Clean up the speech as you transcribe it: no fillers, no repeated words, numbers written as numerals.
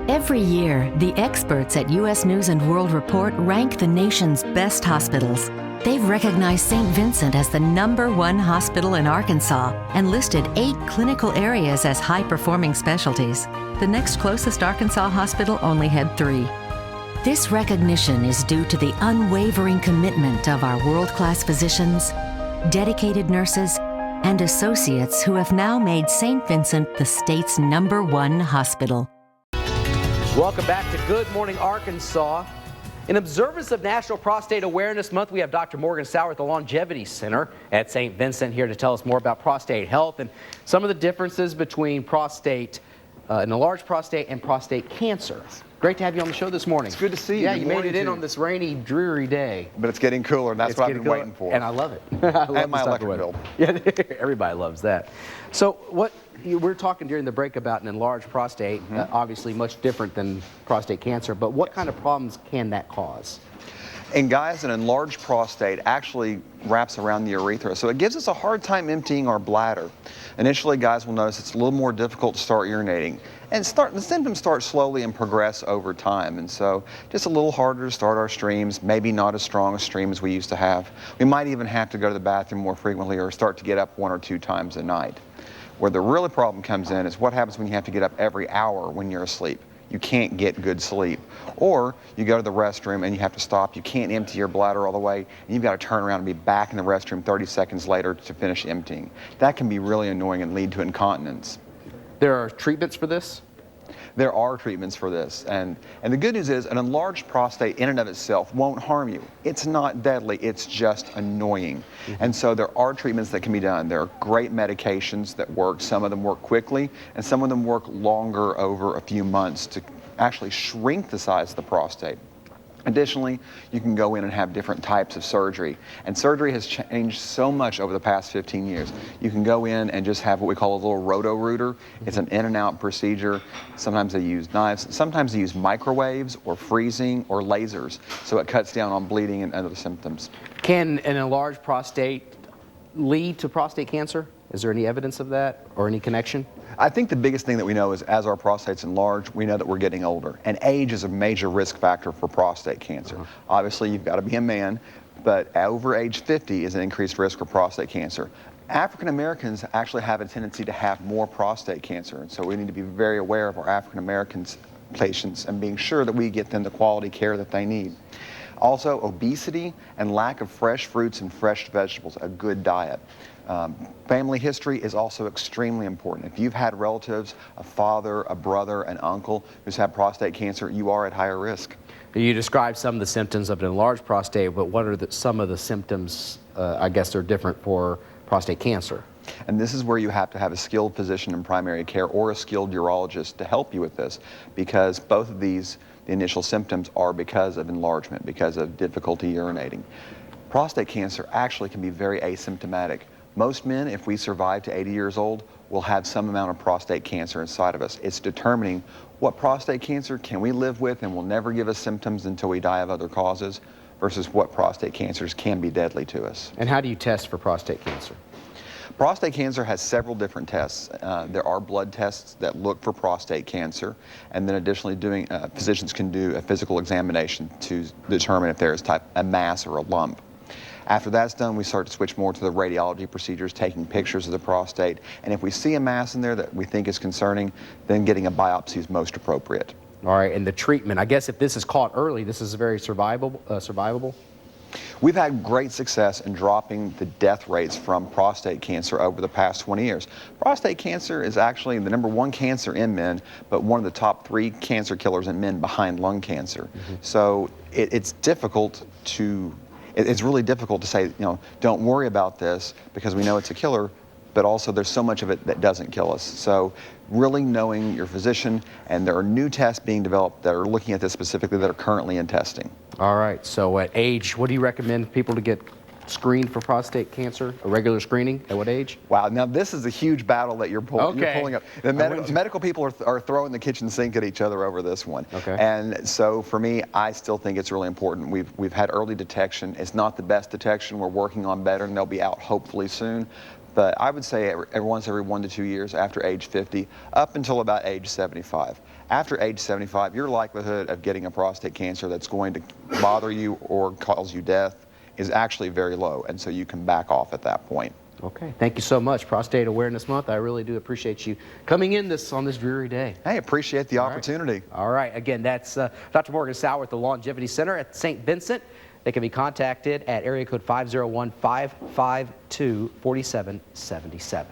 Every year, the experts at U.S. News & World Report rank the nation's best hospitals. They've recognized St. Vincent as the #1 hospital in Arkansas and listed 8 clinical areas as high-performing specialties. The next closest Arkansas hospital only had 3. This recognition is due to the unwavering commitment of our world-class physicians, dedicated nurses, and associates who have now made St. Vincent the state's #1 hospital. Welcome back to Good Morning Arkansas. In observance of National Prostate Awareness Month, we have Dr. Morgan Sauer at the Longevity Center at St. Vincent here to tell us more about prostate health and some of the differences between prostate, an enlarged prostate, and prostate cancer. Great to have you on the show this morning. It's good to see you. Yeah, Good you made morning it in to on this rainy, dreary day. But it's getting cooler, and that's what I've been waiting for. And I love it. I love and my electric bill. Yeah, everybody loves that. So we're talking during the break about an enlarged prostate, obviously much different than prostate cancer, but what kind of problems can that cause? In guys, an enlarged prostate actually wraps around the urethra, so it gives us a hard time emptying our bladder. Initially, guys will notice it's a little more difficult to start urinating, and the symptoms start slowly and progress over time, and so just a little harder to start our streams, maybe not as strong a stream as we used to have. We might even have to go to the bathroom more frequently or start to get up 1 or 2 times a night. Where the real problem comes in is what happens when you have to get up every hour when you're asleep. You can't get good sleep. Or you go to the restroom and you have to stop. You can't empty your bladder all the way, and you've got to turn around and be back in the restroom 30 seconds later to finish emptying. That can be really annoying and lead to incontinence. There are treatments for this? There are treatments for this, and the good news is an enlarged prostate in and of itself won't harm you. It's not deadly, it's just annoying. And so there are treatments that can be done. There are great medications that work. Some of them work quickly, and some of them work longer, over a few months, to actually shrink the size of the prostate. Additionally, you can go in and have different types of surgery. And surgery has changed so much over the past 15 years. You can go in and just have what we call a little roto-rooter. It's an in and out procedure. Sometimes they use knives. Sometimes they use microwaves or freezing or lasers. So it cuts down on bleeding and other symptoms. Can an enlarged prostate lead to prostate cancer? Is there any evidence of that or any connection? I think the biggest thing that we know is as our prostates enlarge, we know that we're getting older. And age is a major risk factor for prostate cancer. Obviously, you've got to be a man, but over age 50 is an increased risk for prostate cancer. African Americans actually have a tendency to have more prostate cancer, and so we need to be very aware of our African American patients and being sure that we get them the quality care that they need. Also, obesity and lack of fresh fruits and fresh vegetables, a good diet. Family history is also extremely important. If you've had relatives, a father, a brother, an uncle who's had prostate cancer, you are at higher risk. You described some of the symptoms of an enlarged prostate, but what are some of the symptoms, I guess, are different for prostate cancer? And this is where you have to have a skilled physician in primary care or a skilled urologist to help you with this, because both of these, the initial symptoms, are because of enlargement, because of difficulty urinating. Prostate cancer actually can be very asymptomatic. Most men, if we survive to 80 years old, will have some amount of prostate cancer inside of us. It's determining what prostate cancer can we live with and will never give us symptoms until we die of other causes, versus what prostate cancers can be deadly to us. And how do you test for prostate cancer? Prostate cancer has several different tests. There are blood tests that look for prostate cancer, and then additionally physicians can do a physical examination to determine if there is a mass or a lump. After that's done, we start to switch more to the radiology procedures, taking pictures of the prostate, and if we see a mass in there that we think is concerning, then getting a biopsy is most appropriate. All right, and the treatment, I guess if this is caught early, this is very survivable? We've had great success in dropping the death rates from prostate cancer over the past 20 years. Prostate cancer is actually the #1 cancer in men, but one of the top 3 cancer killers in men behind lung cancer. So it's really difficult to say, don't worry about this because we know it's a killer, but also there's so much of it that doesn't kill us. So really knowing your physician, and there are new tests being developed that are looking at this specifically that are currently in testing. All right, so at age, what do you recommend people to get screened for prostate cancer, a regular screening? At what age? Wow, now this is a huge battle that you're pulling up. The medical people are throwing the kitchen sink at each other over this one. Okay. And so for me, I still think it's really important. We've had early detection. It's not the best detection. We're working on better, and they'll be out hopefully soon. But I would say once every 1 to 2 years after age 50, up until about age 75. After age 75, your likelihood of getting a prostate cancer that's going to bother you or cause you death is actually very low, and so you can back off at that point. Okay, thank you so much. Prostate Awareness Month. I really do appreciate you coming in on this dreary day. Hey, appreciate the opportunity. All right, again, that's Dr. Morgan Sauer at the Longevity Center at St. Vincent. They can be contacted at area code 501-552-4777.